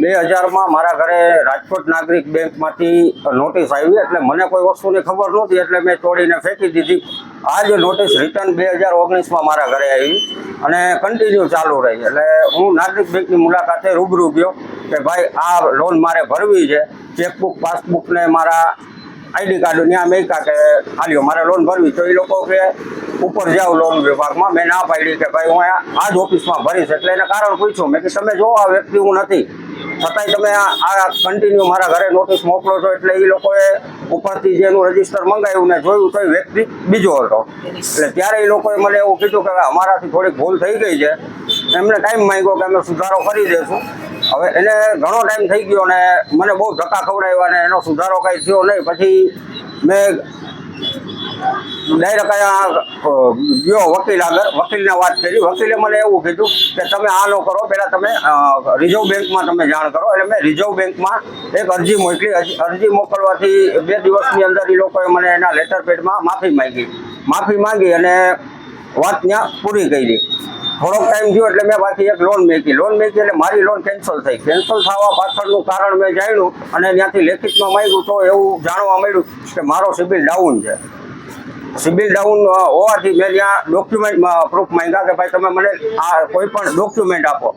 2000માં મારા ઘરે રાજકોટ નાગરિક બેંકમાંથી નોટિસ આવી, એટલે મને કોઈ વસ્તુની ખબર નહોતી, એટલે મેં તોડીને ફેંકી દીધી. આ જ નોટિસ રિટર્ન 2019માં મારા ઘરે આવી અને કન્ટિન્યુ ચાલુ રહી. એટલે હું નાગરિક બેંકની મુલાકાતે રૂબરૂ ગયો કે ભાઈ આ લોન મારે ભરવી છે. ચેકબુક પાસબુકને મારા આઈડી કાર્ડ ત્યાં મેં કહ્યા કે હાલ્યો મારે લોન ભરવી. તો એ લોકો કે ઉપર જાઓ લોન વિભાગમાં. મેં ના પાડી કે ભાઈ હું આ જ ઓફિસમાં ભરીશ. એટલે એને કારણ પૂછ્યું. મેં કે તમે જો આ વ્યક્તિ હું નથી, છતાંય તમે આ કન્ટિન્યુ મારા ઘરે નોટિસ મોકલો છો. એટલે એ લોકોએ ઉપરથી જેનું રજીસ્ટર મંગાવ્યું ને જોયું તો એ વ્યક્તિ બીજો હતો. એટલે ત્યારે એ લોકોએ મને એવું કીધું કે અમારાથી થોડીક ભૂલ થઈ ગઈ છે. એમને ટાઈમ માંગ્યો કે અમે સુધારો કરી દઈશું. હવે એને ઘણો ટાઈમ થઈ ગયો ને મને બહુ ધક્કા ખવડાવ્યા ને એનો સુધારો કાંઈ થયો નહીં. પછી મેં ડાયરેક્ટ ગયો વકીલ આગળ, વકીલને વાત કરી. વકીલે મને એવું કીધું કે તમે આ ન કરો, પહેલાં તમે રિઝર્વ બેંકમાં તમે જાણ કરો. એટલે મેં રિઝર્વ બેંકમાં એક અરજી મોકલી. અરજી મોકલવાથી 2 દિવસની અંદર એ લોકોએ મને એના લેટર પેડમાં માફી માંગી અને વાત ત્યાં પૂરી કરી. થોડોક ટાઈમ થયો એટલે મેં પાછી એક લોન મેકી એટલે મારી લોન કેન્સલ થઈ. કેન્સલ થવા પાછળનું કારણ મેં જાણ્યું અને ત્યાંથી લેખિતમાં માંગ્યું તો એવું જાણવા મળ્યું કે મારો સિબિલ ડાઉન છે. સિબિલ ડાઉન હોવાથી મેં ત્યાં ડોક્યુમેન્ટ પ્રૂફ માંગ્યા કે ભાઈ તમે મને આ કોઈ પણ ડોક્યુમેન્ટ આપો.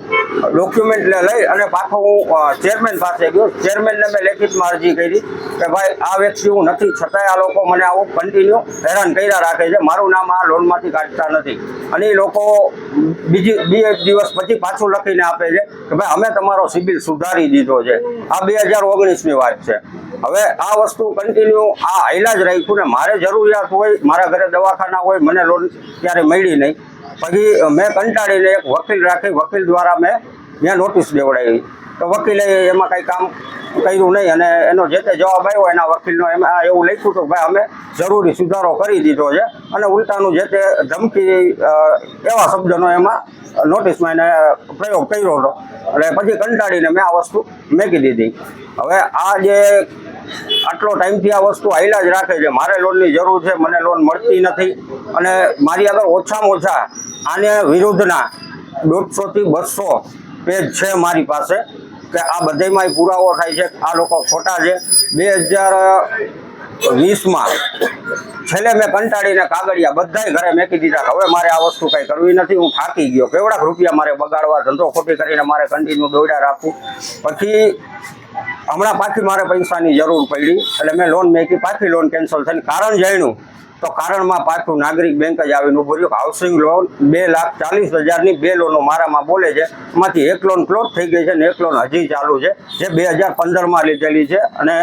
ડોક્યુમેન્ટ લઈ અને પાછો હું ચેરમેન પાસે ગયો. ચેરમેનને મેં લેખિતમાં અરજી કરી કે ભાઈ આ વ્યક્તિ હું નથી, છતાંય આ લોકો મને આવું કન્ટિન્યુ હેરાન કર્યા રાખે છે. મારું નામ આ લોનમાંથી કાઢતા નથી. અને એ લોકો બે દિવસ પછી પાછું લખીને આપે છે કે ભાઈ અમે તમારો સિબિલ સુધારી દીધો છે. આ 2019ની વાત છે. હવે આ વસ્તુ કન્ટિન્યુ આ હાઈલા જ રાખ્યું ને મારે જરૂરિયાત હોય, મારા ઘરે દવાખાના હોય, મને લોન ત્યારે મળી નહીં. પછી મેં કંટાળીને એક વકીલ રાખી. વકીલ દ્વારા મેં ત્યાં નોટિસ દેવડાવી. તો વકીલે એમાં કંઈ કામ કર્યું નહીં અને એનો જે તે જવાબ આવ્યો એના વકીલનો એમાં એવું લખ્યું હતું કે ભાઈ અમે જરૂરી સુધારો કરી દીધો છે અને ઉલટાનું જે તે ધમકી એવા શબ્દનો એમાં નોટિસમાં એને પ્રયોગ કર્યો હતો. એટલે પછી કંટાળીને મેં આ વસ્તુ મૂકી દીધી. હવે આ જે આટલો ટાઈમથી આ વસ્તુ હાઈલા જ રાખે છે. મારે લોનની જરૂર છે, મને લોન મળતી નથી અને મારી આગળ ઓછામાં ઓછા આને વિરુદ્ધના 150 થી 200 પેજ છે મારી પાસે કે આ બધામાં પુરાવો થાય છે આ લોકો ખોટા છે. 2020માં છેલ્લે મેં કંટાળીને કાગળિયા બધાય ઘરે મેકી દીધા. હવે મારે આ વસ્તુ કંઈ કરવી નથી, હું થાકી ગયો. કેવડાક રૂપિયા મારે બગાડવા, ધંધો ખોટી કરીને મારે કન્ટિન્યુ દોડ્યા રાખવું. પછી હમણાં પાછી મારે પૈસાની જરૂર પડી એટલે મેં લોન મેકી. પાછી લોન કેન્સલ થઈને કારણ જાણ્યું તો કારણમાં પાછું નાગરિક બેંક જ આવીને ઉભું રહ્યું. હાઉસિંગ લોન 2,40,000ની 2 લોનો મારામાં બોલે છે. એમાંથી એક લોન ક્લોઝ થઈ ગઈ છે અને એક લોન હજી ચાલુ છે જે 2015માં લીધેલી છે. અને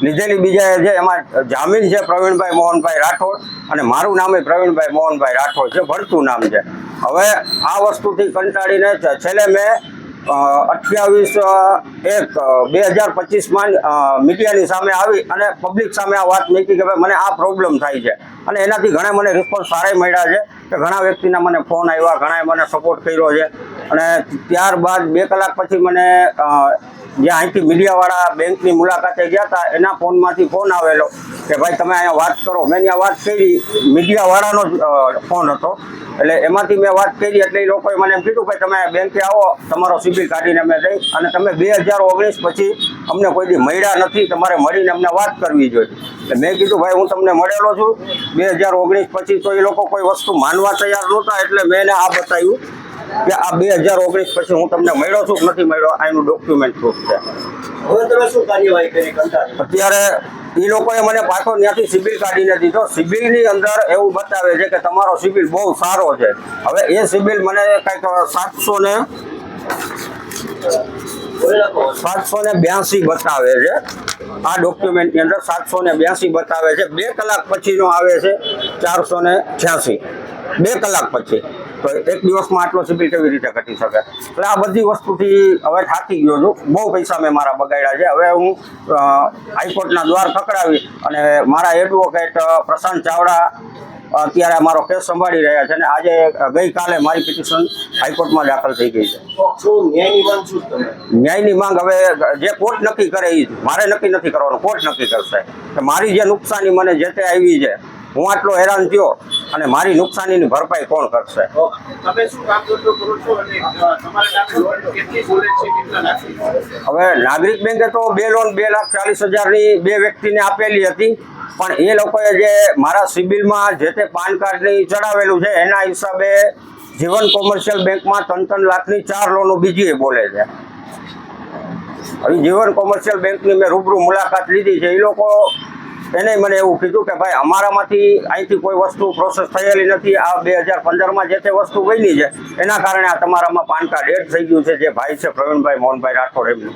લીધેલી બીજા છે એમાં જામીન છે પ્રવીણભાઈ મોહનભાઈ રાઠોડ અને મારું નામ પ્રવીણભાઈ મોહનભાઈ રાઠોડ છે, ભરતું નામ છે. હવે આ વસ્તુથી કંટાળીને છેલ્લે મેં 28/1/2025માં મીડિયાની સામે આવી અને પબ્લિક સામે આ વાત મૂકી કે ભાઈ મને આ પ્રોબ્લેમ થાય છે. અને એનાથી ઘણા મને રિસ્પોન્સ સારા મળ્યા છે કે ઘણા વ્યક્તિના મને ફોન આવ્યા, ઘણાએ મને સપોર્ટ કર્યો છે. અને ત્યારબાદ 2 કલાક પછી મને જ્યાં અહીંથી મીડિયાવાળા બેંકની મુલાકાતે ગયા હતા એના ફોનમાંથી ફોન આવેલો કે ભાઈ તમે અહીંયા વાત કરો. મેં ત્યાં વાત કરી, મીડિયાવાળાનો જ ફોન હતો. એટલે એમાંથી મેં વાત કરી એટલે એ લોકોએ મને એમ કીધું કે તમે બેંકે આવો, તમારો સિબિલ કાઢીને અમે દઈ અને તમે 2019 પછી અમને કોઈ દી મળ્યા નથી, તમારે મળીને અમને વાત કરવી જોઈએ. એટલે મેં કીધું ભાઈ હું તમને મળેલો છું 2019 પછી. તો એ લોકો કોઈ વસ્તુ માનવા તૈયાર નહોતા. એટલે મેં એને આ બતાવ્યું કે આ 2019 પછી હું તમને મળ્યો છું કે નથી મળ્યો, આનું ડોક્યુમેન્ટ પ્રૂફ છે. હવે તમે શું કાર્યવાહી કરી? અત્યારે એ લોકોએ મને પાછો ત્યાંથી સિબિલ કાઢીને દીધો. સિબિલની અંદર એવું બતાવે છે કે તમારો સિબિલ બહુ સારો છે. હવે એ સિબિલ મને કંઈક 782 બતાવે છે. આ ડોક્યુમેન્ટની અંદર 782 બતાવે છે. 2 કલાક પછીનો આવે છે 486. 2 કલાક પછી. તો એક દિવસમાં આટલો સિબિલ કેવી રીતે ઘટી શકે? એટલે આ બધી વસ્તુથી હવે થાકી ગયો છું. બહુ પૈસા મેં મારા બગાડ્યા છે. હવે હું હાઈકોર્ટના દ્વાર ખખડાવી અને મારા એડવોકેટ પ્રશાંત ચાવડા અત્યારે મારો કેસ સંભાળી રહ્યા છે અને આજે ગઈકાલે મારી પિટિશન હાઈકોર્ટમાં દાખલ થઈ ગઈ છે. ન્યાયની માંગ હવે જે કોર્ટ નક્કી કરે એ મારે નક્કી નથી કરવાનું, કોર્ટ નક્કી કરશે કે મારી જે નુકસાની મને જે તે આવી છે હું આટલો હેરાન થયો અને મારી નુકસાનીની ભરપાઈ કોણ કરશે? તો તમે શું કામ ધંધો કરો છો અને તમારા નામે લોન કેટલી બોલે છે, કેટલા લાખની? હવે નાગરિક બેંકે તો બે લોન 2,40,000ની બે વ્યક્તિને આપેલી હતી, પણ એ લોકોએ જે મારા સિબિલમાં જે તે પાન કાર્ડની ચડાવેલું છે એના હિસાબે જીવન કોમર્શિયલ બેંકમાં 3-3 લાખની 4 લોનો બીજી બોલે છે. હવે જીવન કોમર્શિયલ બેંકની મેં રૂબરૂ મુલાકાત લીધી છે. એ લોકો એને મને એવું કીધું કે ભાઈ અમારામાંથી અહીંથી કોઈ વસ્તુ પ્રોસેસ થયેલી નથી, આ 2015માં જે તે વસ્તુ બની છે એના કારણે આ તમારામાં પાન કાર્ડ એડ થઈ ગયું છે, જે ભાઈ છે પ્રવીણભાઈ મોહનભાઈ રાઠોડ એમનું.